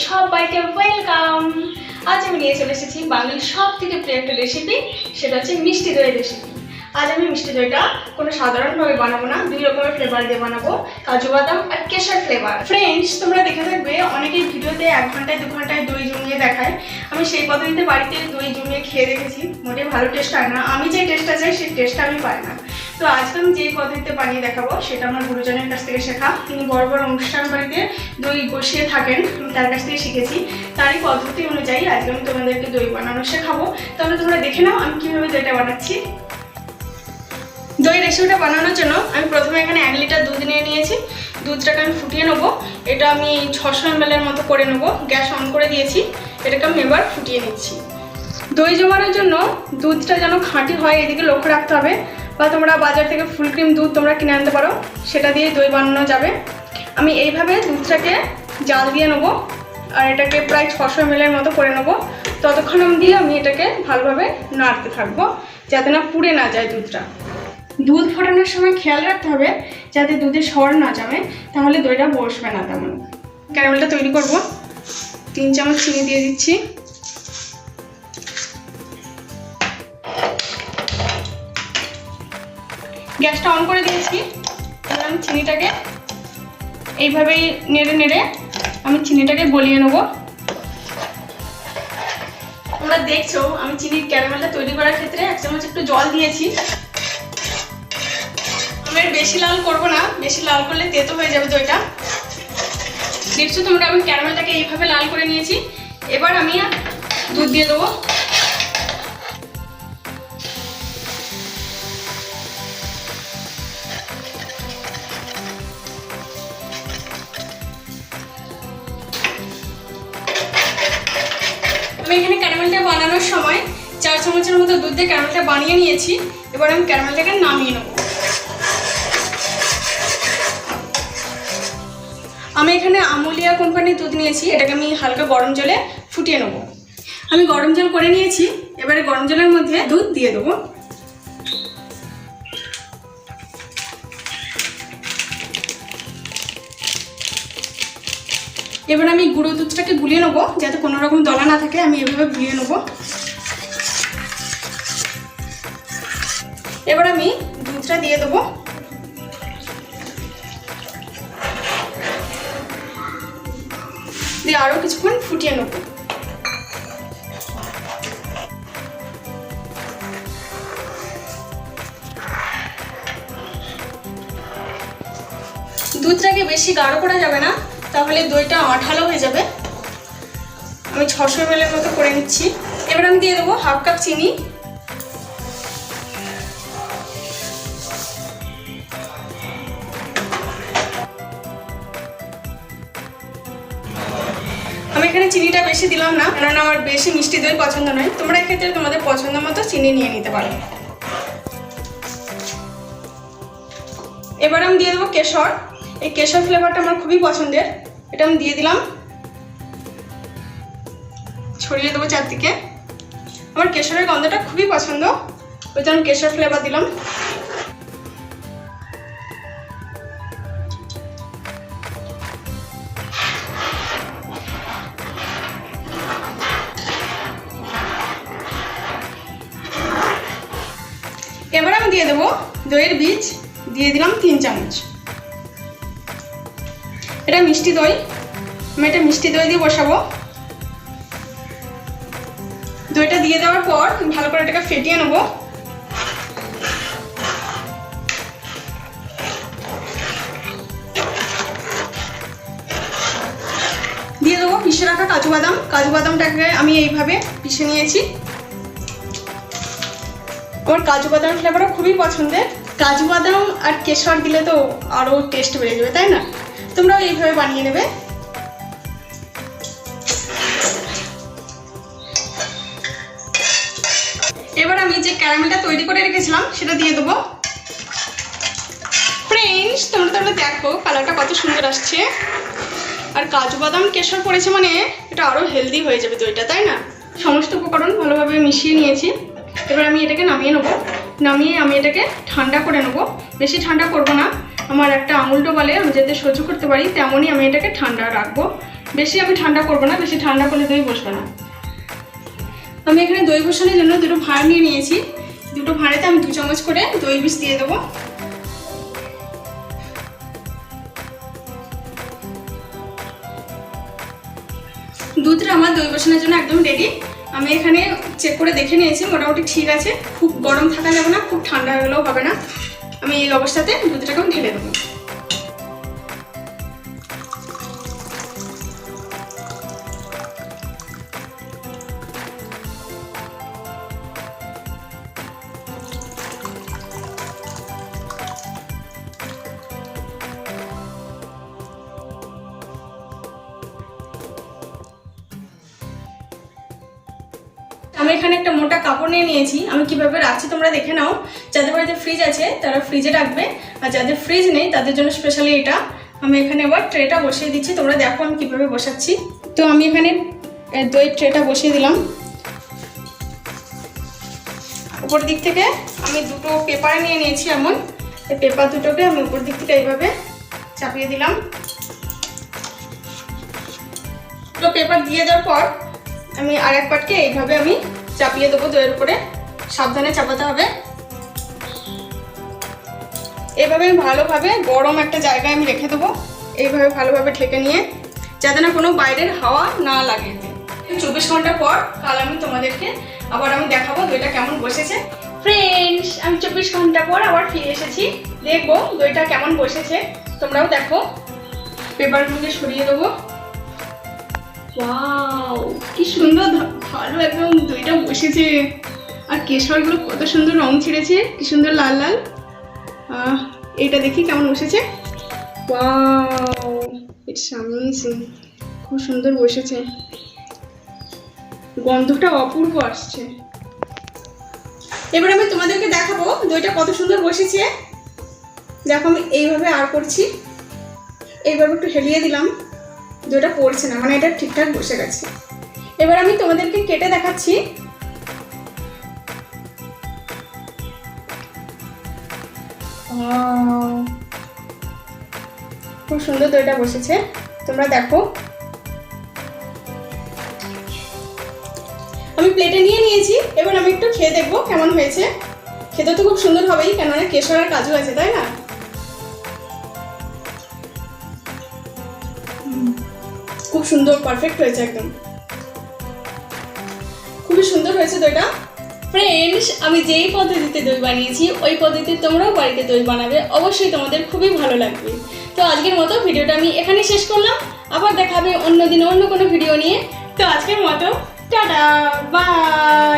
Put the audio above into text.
সবাইকে ওয়েলকাম। আজ আমি নিয়ে চলে এসেছি বাঙালির সবথেকে প্রিয় একটা রেসিপি, সেটা হচ্ছে মিষ্টি দই রেসিপি। আজ আমি মিষ্টি দইটা কোনো সাধারণভাবে বানাবো না, দুই রকমের ফ্লেভার দিয়ে বানাবো, কাজু বাদাম আর কেশর ফ্লেভার। ফ্রেন্ডস, তোমরা দেখে থাকবে অনেকেই ভিডিওতে 1 ঘন্টায় 2 ঘন্টায় দই জমিয়ে দেখায়। আমি সেই পদ্ধতিতে বাড়িতে দই জমিয়ে খেয়ে দেখেছি, মোটেই ভালো টেস্ট হয় না। আমি যে টেস্টটা চাই সেই টেস্টটা আমি পাই না। তো আজকে আমি যেই পদ্ধতিতে বানিয়ে দেখাবো সেটা আমার গুরুজনের কাছ থেকে শেখা। তিনি বড় বড় অনুষ্ঠান বাড়িতে দই বসিয়ে থাকেন, আমি তার কাছ থেকে শিখেছি। তারই পদ্ধতি অনুযায়ী আজকে আমি তোমাদেরকে দই বানানো শেখাবো। তাহলে তোমরা দেখে নাও আমি কীভাবে দইটা বানাচ্ছি। দই রেসিপিটা বানানোর জন্য আমি প্রথমে এখানে 1 লিটার দুধ নিয়ে নিয়েছি। দুধটাকে আমি ফুটিয়ে নেবো। এটা আমি 600 ml এর মতো করে নেবো। গ্যাস অন করে দিয়েছি, এটাকে আমি এবার ফুটিয়ে নিচ্ছি। দই জমানোর জন্য দুধটা যেন খাঁটি হয় এদিকে লক্ষ্য রাখতে হবে, বা তোমরা বাজার থেকে ফুল ক্রিম দুধ তোমরা কিনে আনতে পারো, সেটা দিয়ে দই বানানো যাবে। আমি এইভাবে দুধটাকে জাল দিয়ে নেবো আর এটাকে প্রায় 600 ml এর মতো করে নেবো। ততক্ষণ দিয়ে আমি এটাকে ভালোভাবে নাড়তে থাকবো যাতে না পুড়ে না যায় দুধটা। দুধ ফোটানোর সময় খেয়াল রাখতে হবে যাতে দুধে সর না জমে, তাহলে দইটা বসবে না তেমন। ক্যারামেলটা তৈরি করব। 3 চামচ চিনি দিয়ে দিচ্ছি। গ্যাসটা অন করে দিয়েছি। এবার আমি চিনিটাকে এইভাবেই নেড়ে নেড়ে আমি চিনিটাকে গলিয়ে নেব। তোমরা দেখছো আমি চিনির ক্যারামেলটা তৈরি করার ক্ষেত্রে 1 চামচ একটু জল দিয়েছি। আমি বেশি লাল করব না, বেশি লাল করলে তেতো হয়ে যাবে দইটা। দেখছো তোমরা আমি ক্যারামেলটাকে এইভাবে লাল করে নিয়েছি। এবার আমি দুধ দিয়ে দেবো। আমি এখানে ক্যারামেলটা বানানোর সময় 4 চামচের মতো দুধ দিয়ে ক্যারামেলটা বানিয়ে নিয়েছি। এবার আমি ক্যারামেলটাকে নামিয়ে নেব। আমি এখানে আমুলিয়া কোম্পানির দুধ নিয়েছি, এটাকে আমি হালকা গরম জলে ফুটিয়ে নেব। আমি গরম জল করে নিয়েছি, এবারে গরম জলের মধ্যে দুধ দিয়ে দেবো। এবার আমি গুঁড়ো দুধটাকে গুলিয়ে নেবো যাতে কোনো রকম দলা না থাকে। আমি এভাবে গুলিয়ে নেবো। এবার আমি দুধটা দিয়ে দেবো। দিয়ে আরও কিছুক্ষণ ফুটিয়ে নেব। দুধটাকে বেশি গাঢ় করা যাবে না, তাহলে দইটা আঠালো হয়ে যাবে। আমি 600 ml এর মতো করে নিচ্ছি। এবার আমি দিয়ে দেবো 1/2 কাপ চিনি। আমি এখানে চিনিটা বেশি দিলাম না, কারণ আমার বেশি মিষ্টি দই পছন্দ নয়। তোমরা এক্ষেত্রে তোমাদের পছন্দ মতো চিনি নিয়ে নিতে পারো। এবার আমি দিয়ে দেবো কেশর। এই কেশর ফ্লেভারটা আমার খুবই পছন্দের, এটা আমি দিয়ে দিলাম। ছড়িয়ে দেবো চারদিকে। আমার কেশরের গন্ধটা খুবই পছন্দ, ওই জন্য কেশর ফ্লেভার দিলাম। এবার আমি দিয়ে দেবো দইয়ের বীজ, দিয়ে দিলাম 3 চামচ। এটা মিষ্টি দই, আমি এটা মিষ্টি দই দিয়ে বসাবো। দইটা দিয়ে দেওয়ার পর ভালো করে এটাকে ফেটিয়ে নেব। দিয়ে দেবো পিষে রাখা কাজু বাদাম। কাজু বাদামটাকে আমি এইভাবে পিষে নিয়েছি। আমার কাজু বাদাম ফ্লেভারও খুবই পছন্দের। কাজু বাদাম আর কেশর দিলে তো আরও টেস্ট বেড়ে যাবে, তাই না? তোমরাও এইভাবে বানিয়ে নেবে। এবার আমি যে ক্যারামেলটা তৈরি করে রেখেছিলাম সেটা দিয়ে দেবো। ফ্রেন্ডস, তোমরা দেখো কালারটা কত সুন্দর আসছে। আর কাজু বাদাম কেশর পড়েছে মানে এটা আরও হেলদি হয়ে যাবে দইটা, তাই না? সমস্ত উপকরণ ভালোভাবে মিশিয়ে নিয়েছি। এবার আমি এটাকে নামিয়ে নেবো। নামিয়ে আমি এটাকে ঠান্ডা করে নেবো। বেশি ঠান্ডা করবো না, আমার একটা আঙুলটো বলে আমি যাতে সহ্য করতে পারি তেমনই আমি এটাকে ঠান্ডা রাখবো। বেশি আমি ঠান্ডা করবো না, বেশি ঠান্ডা করলে দই বসবে না। আমি এখানে দই বসানোর জন্য দুটো ভাঁড় নিয়ে নিয়েছি। দুটো ভাঁড়েতে আমি 2 চামচ করে দই বীজ দিয়ে দেবো। দুধটা আমার দই বসানোর জন্য একদম রেডি। আমি এখানে চেক করে দেখে নিয়েছি, মোটামুটি ঠিক আছে। খুব গরম থাকা যাবে না, খুব ঠান্ডা হয়ে গেলেও হবে না। আমি এই অবস্থাতে দুধটাকে ঢেলে দেবো। আমি এখানে একটা মোটা কাপড় নিয়ে নিয়েছি। আমি কিভাবে রাখছি তোমরা দেখে নাও। যাদের বাড়িতে ফ্রিজ আছে তারা ফ্রিজে রাখবে, আর যাদের ফ্রিজ নেই তাদের জন্য স্পেশালি এটা। আমি এখানে আবার ট্রেটা বসিয়ে দিচ্ছি, তোমরা দেখো আমি কীভাবে বসাচ্ছি। তো আমি এখানে দই ট্রেটা বসিয়ে দিলাম। উপর দিক থেকে আমি দুটো পেপার নিয়ে নিয়েছি এমন। এই পেপার দুটোকে আমি উপর দিক থেকে এইভাবে চাপিয়ে দিলাম। দুটো পেপার দিয়ে দেওয়ার পর আমি আর এক পাটকে এইভাবে আমি চাপিয়ে দেবো দইয়ের উপরে। সাবধানে চাপাতে হবে। এইভাবে আমি ভালোভাবে গরম একটা জায়গায় আমি রেখে দেবো। এইভাবে ভালোভাবে ঢেকে নিয়ে, যাতে না কোনো বাইরের হাওয়া না লাগে। 24 ঘন্টা পর কাল আমি তোমাদেরকে আবার আমি দেখাবো দইটা কেমন বসেছে। ফ্রেন্ডস, আমি 24 ঘন্টা পর আবার ফিরে এসেছি। দেখবো দইটা কেমন বসেছে, তোমরাও দেখো। পেপারগুলোকে সরিয়ে দেবো। ওয়াও, কি সুন্দর ভালো একদম দইটা বসেছে। আর কেশরগুলো কত সুন্দর রং ছেড়েছে, কি সুন্দর লাল লাল। এইটা দেখি কেমন বসেছে। ওয়াও, ইটস অ্যামেজিং, খুব সুন্দর বসেছে। গন্ধটা অপূর্ব আসছে। এবার আমি তোমাদেরকে দেখাবো দইটা কত সুন্দর বসেছে। দেখো আমি এইভাবে আর করছি, এইভাবে একটু হেলিয়ে দিলাম। দইটা পড়ছে না, মানে এটা ঠিকঠাক বসে গেছে। এবার আমি তোমাদেরকে কেটে দেখাচ্ছি। খুব সুন্দর দইটা বসেছে, তোমরা দেখো। আমি প্লেটে নিয়ে নিয়েছি। এবার আমি একটু খেয়ে দেখবো কেমন হয়েছে। খেতে তো খুব সুন্দর হবেই, কেননা কেশর আর কাজু আছে, তাই না? খুব সুন্দর, পারফেক্ট হয়েছে একদম। খুবই সুন্দর হয়েছে দইটা। ফ্রেন্ডস, আমি যেই পদ্ধতিতে দই বানিয়েছি ওই পদ্ধতিতে তোমরাও বাড়িতে দই বানাবে, অবশ্যই তোমাদের খুবই ভালো লাগবে। তো আজকের মতো ভিডিওটা আমি এখানেই শেষ করলাম। আবার দেখা হবে অন্য দিন অন্য কোনো ভিডিও নিয়ে। তো আজকের মতো টাটা, বাই।